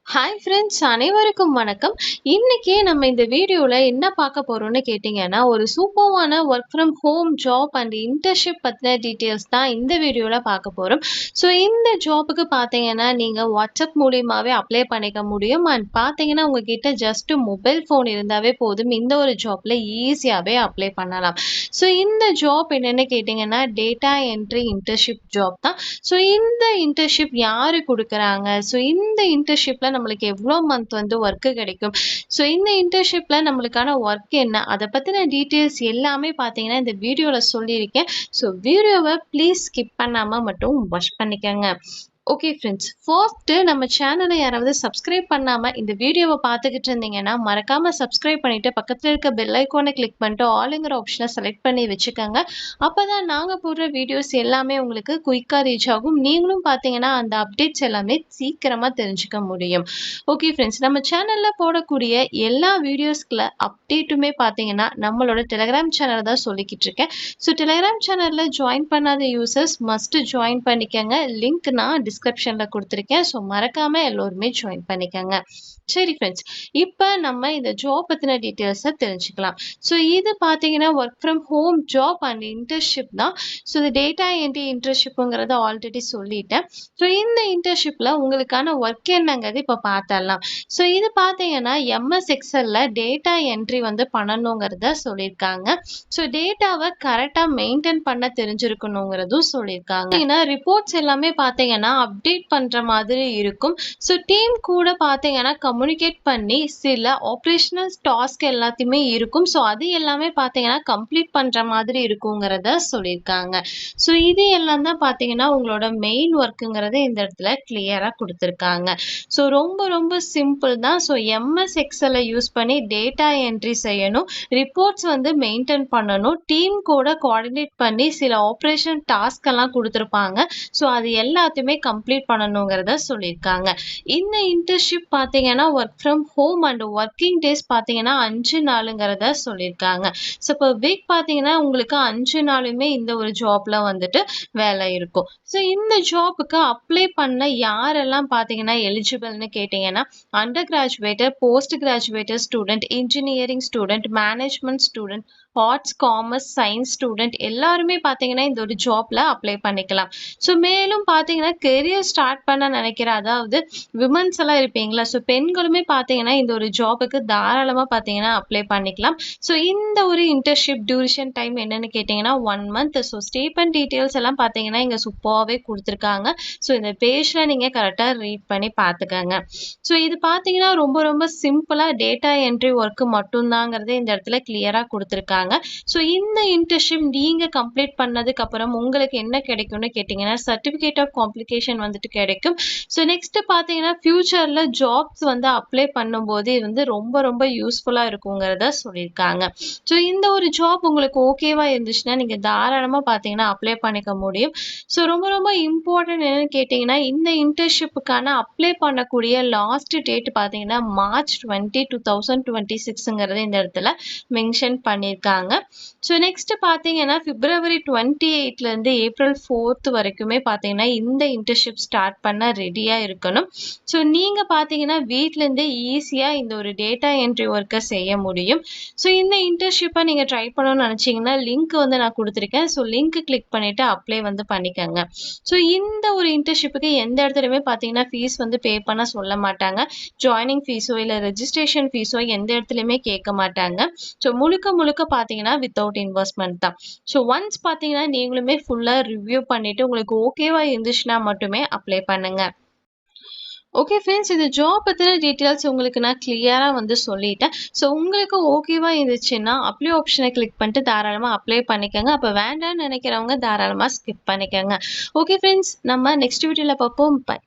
Hi friends, அனைவருக்கும் வணக்கம். இன்னைக்கு நம்ம இந்த வீடியோல என்ன பார்க்க போறோம்னு கேட்டிங்கன்னா, ஒரு சூப்பர்வான work from home job and internship பத்தின டீட்டெயில்ஸ் தான் இந்த வீடியோல பார்க்க போறோம். ஸோ இந்த ஜாப்புக்கு பார்த்தீங்கன்னா, நீங்க வாட்ஸ்அப் மூலியமாவே அப்ளை பண்ணிக்க முடியும். அண்ட் பார்த்தீங்கன்னா, உங்ககிட்ட ஜஸ்ட் மொபைல் ஃபோன் இருந்தாவே போதும். இந்த ஒரு ஜாப்ல ஈஸியாவே அப்ளை பண்ணலாம். ஸோ இந்த ஜாப் என்னன்னு கேட்டிங்கன்னா, டேட்டா என்ட்ரி இன்டர்ன்ஷிப் ஜாப் தான். ஸோ இந்த இன்டர்ன்ஷிப் யாரு குடுக்குறாங்க? ஸோ இந்த இன்டர்ன்ஷிப்ல நம்மளுக்கு எவ்வளோ மந்த் வந்து ஒர்க்கு கிடைக்கும்? ஸோ இந்த இன்டர்ன்ஷிப்ல நம்மளுக்கான ஒர்க் என்ன? அதை பத்தின டீட்டெயில்ஸ் எல்லாமே பார்த்தீங்கன்னா இந்த வீடியோல சொல்லியிருக்கேன். ஸோ வீடியோவை ப்ளீஸ் ஸ்கிப் பண்ணாம மட்டும் வாட்ச் பண்ணிக்கோங்க. ஓகே ஃப்ரெண்ட்ஸ், ஃபர்ஸ்ட்டு நம்ம சேனலை யாராவது சப்ஸ்கிரைப் பண்ணாம இந்த வீடியோவை பார்த்துக்கிட்டு இருந்தீங்கன்னா மறக்காம சப்ஸ்கிரைப் பண்ணிட்டு பக்கத்தில் இருக்க பெல் ஐக்கானை கிளிக் பண்ணிட்டு ஆளுங்கிற ஆப்ஷனை செலக்ட் பண்ணி வச்சுக்கோங்க. அப்பதான் நாங்கள் போடுற வீடியோஸ் எல்லாமே உங்களுக்கு குயிக்காக ரீச் ஆகும். நீங்களும் பார்த்தீங்கன்னா அந்த அப்டேட்ஸ் எல்லாமே சீக்கிரமாக தெரிஞ்சுக்க முடியும். ஓகே ஃப்ரெண்ட்ஸ், நம்ம சேனலில் போடக்கூடிய எல்லா வீடியோஸ்க்குள்ள அப்டேட்டுமே பார்த்தீங்கன்னா நம்மளோட டெலிகிராம் சேனல் தான் சொல்லிக்கிட்டு இருக்கேன். ஸோ டெலிகிராம் சேனலில் ஜாயின் பண்ணாத யூசர்ஸ் மஸ்ட் ஜாயின் பண்ணிக்கங்க. லிங்க் நான் டிஸ்கிரிப்ஷன்ல கொடுத்துருக்கேன். ஸோ மறக்காம எல்லோருமே ஜாயின் பண்ணிக்கங்க. சரி ஃப்ரெண்ட்ஸ், இப்போ நம்ம இந்த ஜாப் பற்றின டீட்டெயில்ஸை தெரிஞ்சுக்கலாம். ஸோ இது பார்த்தீங்கன்னா work from home job and internship தான். ஸோ இது டேட்டா என்ட்ரி இன்டர்ன்ஷிப்புங்கிறத ஆல்ரெடி சொல்லிட்டேன். ஸோ இந்த இன்டர்ன்ஷிப்பில் உங்களுக்கான ஒர்க் என்னங்கிறது இப்போ பார்த்தரலாம். ஸோ இது பார்த்தீங்கன்னா எம்எஸ் எக்ஸலில் டேட்டா என்ட்ரி வந்து பண்ணணுங்கிறத சொல்லியிருக்காங்க. ஸோ டேட்டாவை கரெக்டாக மெயின்டைன் பண்ண தெரிஞ்சிருக்கணுங்கிறதும் சொல்லியிருக்காங்க. ஏன்னா ரிப்போர்ட்ஸ் எல்லாமே பார்த்தீங்கன்னா அப்டேட் பண்ணுற மாதிரி இருக்கும். ஸோ டீம் கூட பார்த்தீங்கன்னா கம்யூனிகேட் பண்ணி சில ஆப்ரேஷனல் டாஸ்க் எல்லாத்தையுமே இருக்கும். ஸோ அது எல்லாமே பார்த்தீங்கன்னா கம்ப்ளீட் பண்ணுற மாதிரி இருக்குங்கிறத சொல்லியிருக்காங்க. ஸோ இது எல்லாம் தான் பார்த்தீங்கன்னா உங்களோட மெயின் ஒர்க்குங்கிறத இந்த இடத்துல கிளியராக கொடுத்துருக்காங்க. ஸோ ரொம்ப ரொம்ப சிம்பிள் தான். ஸோ எம்எஸ் எக்ஸலை யூஸ் பண்ணி டேட்டா என்ட்ரி செய்யணும், ரிப்போர்ட்ஸ் வந்து மெயின்டைன் பண்ணணும், டீம் கூட கோஆர்டினேட் பண்ணி சில ஆப்ரேஷன் டாஸ்க் எல்லாம் கொடுத்துருப்பாங்க. ஸோ அது எல்லாத்தையுமே கம்ப்ளீட் பண்ணணுங்கிறத சொல்லியிருக்காங்க. இந்த இன்டர்ன்ஷிப் பார்த்தீங்கன்னா work from home and working days பார்த்தீங்கன்னா 5 நாளுங்கிறத சொல்லியிருக்காங்க. ஸோ இப்போ வீக் பார்த்தீங்கன்னா உங்களுக்கு 5 நாளுமே இந்த ஒரு ஜாப்ல வந்துட்டு வேலை இருக்கும். ஸோ இந்த ஜாப்புக்கு அப்ளை பண்ண யாரெல்லாம் பார்த்தீங்கன்னா எலிஜிபிள்னு கேட்டிங்கன்னா under கிராஜுவேட்டர், post கிராஜுவேட்டர் student, engineering student, management student, arts, commerce, science student எல்லாருமே பார்த்தீங்கன்னா இந்த ஒரு ஜாப்ல அப்ளை பண்ணிக்கலாம். ஸோ மேலும் பார்த்தீங்கன்னா கெரியர் ஸ்டார்ட் பண்ண நினைக்கிற அதாவது விமன்ஸ் எல்லாம் இருப்பீங்களா, ஸோ பெண்களுமே பார்த்தீங்கன்னா இந்த ஒரு ஜாபுக்கு தாராளமாக பார்த்தீங்கன்னா அப்ளை பண்ணிக்கலாம். ஸோ இந்த ஒரு இன்டர்ன்ஷிப் டியூரேஷன் டைம் என்னன்னு கேட்டிங்கன்னா 1 மந்த். ஸோ ஸ்டேபன் டீட்டெயில்ஸ் எல்லாம் பார்த்தீங்கன்னா இங்கே சூப்பராகவே கொடுத்துருக்காங்க. ஸோ இந்த பேஜில் நீங்கள் கரெக்டாக ரீட் பண்ணி பார்த்துக்கங்க. ஸோ இது பார்த்தீங்கன்னா ரொம்ப ரொம்ப சிம்பிளாக டேட்டா என்ட்ரி ஒர்க்கு மட்டும்தாங்கிறத இந்த இடத்துல கிளியராக கொடுத்துருக்காங்க. ஸோ இந்த இன்டர்ன்ஷிப் நீங்கள் கம்ப்ளீட் பண்ணதுக்கு அப்புறம் உங்களுக்கு என்ன கிடைக்கும்னு கேட்டிங்கன்னா சர்டிஃபிகேட் ஆஃப் காம்ப்ளிகேஷன் வந்துட்டு கிடைக்கும். ஸோ நெக்ஸ்ட் பார்த்தீங்கன்னா ஃபியூச்சரில் ஜாப்ஸ் வந்து அப்ளை பண்ணும்போது இது வந்து ரொம்ப ரொம்ப யூஸ்ஃபுல்லாக இருக்குங்கிறத சொல்லியிருக்காங்க. ஸோ இந்த ஒரு ஜாப் உங்களுக்கு ஓகேவா இருந்துச்சுன்னா நீங்கள் தாராளமாக பார்த்தீங்கன்னா அப்ளை பண்ணிக்க முடியும். ஸோ ரொம்ப ரொம்ப இம்பார்ட்டன்ட் என்னன்னு கேட்டிங்கன்னா இந்த இன்டர்ன்ஷிப்புக்கான அப்ளை பண்ணக்கூடிய லாஸ்ட் டேட் பார்த்தீங்கன்னா மார்ச் 20, 2026ங்கிறது இந்த இடத்துல மென்ஷன் பண்ணியிருக்காங்க. ஸோ நெக்ஸ்ட் பார்த்தீங்கன்னா பிப்ரவரி 28லேருந்து ஏப்ரல் 4 வரைக்குமே பார்த்தீங்கன்னா இந்த இன்டர்ன்ஷிப் ஸ்டார்ட் பண்ண ரெடியாக இருக்கணும். ஸோ நீங்கள் பார்த்தீங்கன்னா வீட்டிலேருந்தே ஈஸியாக இந்த ஒரு டேட்டா என்ட்ரி ஒர்க்கை செய்ய முடியும். ஸோ இந்த இன்டர்ன்ஷிப்பை நீங்கள் ட்ரை பண்ணணும்னு நினச்சிங்கன்னா லிங்க் வந்து நான் கொடுத்துருக்கேன். ஸோ லிங்க் கிளிக் பண்ணிவிட்டு அப்ளை வந்து பண்ணிக்கோங்க. ஸோ இந்த ஒரு இன்டர்ன்ஷிப்புக்கு எந்த இடத்துலையுமே பார்த்தீங்கன்னா ஃபீஸ் வந்து பே பண்ண சொல்ல மாட்டாங்க. ஜாயினிங் ஃபீஸோ இல்லை ரெஜிஸ்ட்ரேஷன் ஃபீஸோ எந்த இடத்துலையுமே கேட்க மாட்டாங்க. ஸோ முழுக்க முழுக்க பார்த்தீங்கன்னா வித்தவுட் இன்வெஸ்ட்மெண்ட் தான். ஸோ ஒன்ஸ் பார்த்தீங்கன்னா நீங்களுமே ஃபுல்லாக ரிவ்யூ பண்ணிவிட்டு உங்களுக்கு ஓகேவா இருந்துச்சுன்னா மட்டுமே அப்ளை பண்ணுங்க. ஓகே ஃப்ரெண்ட்ஸ், இந்த ஜாப் பற்றின டீட்டெயில்ஸ் உங்களுக்கு நான் கிளியராக வந்து சொல்லிட்டேன். ஸோ உங்களுக்கு ஓகேவா இருந்துச்சுன்னா அப்ளை ஆப்ஷனை கிளிக் பண்ணிட்டு தாராளமாக அப்ளை பண்ணிக்கோங்க. அப்போ வேண்டாம்னு நினைக்கிறவங்க தாராளமாக ஸ்கிப் பண்ணிக்கோங்க. ஓகே ஃப்ரெண்ட்ஸ், நம்ம நெக்ஸ்ட் வீடியோவில் பார்ப்போம். பை.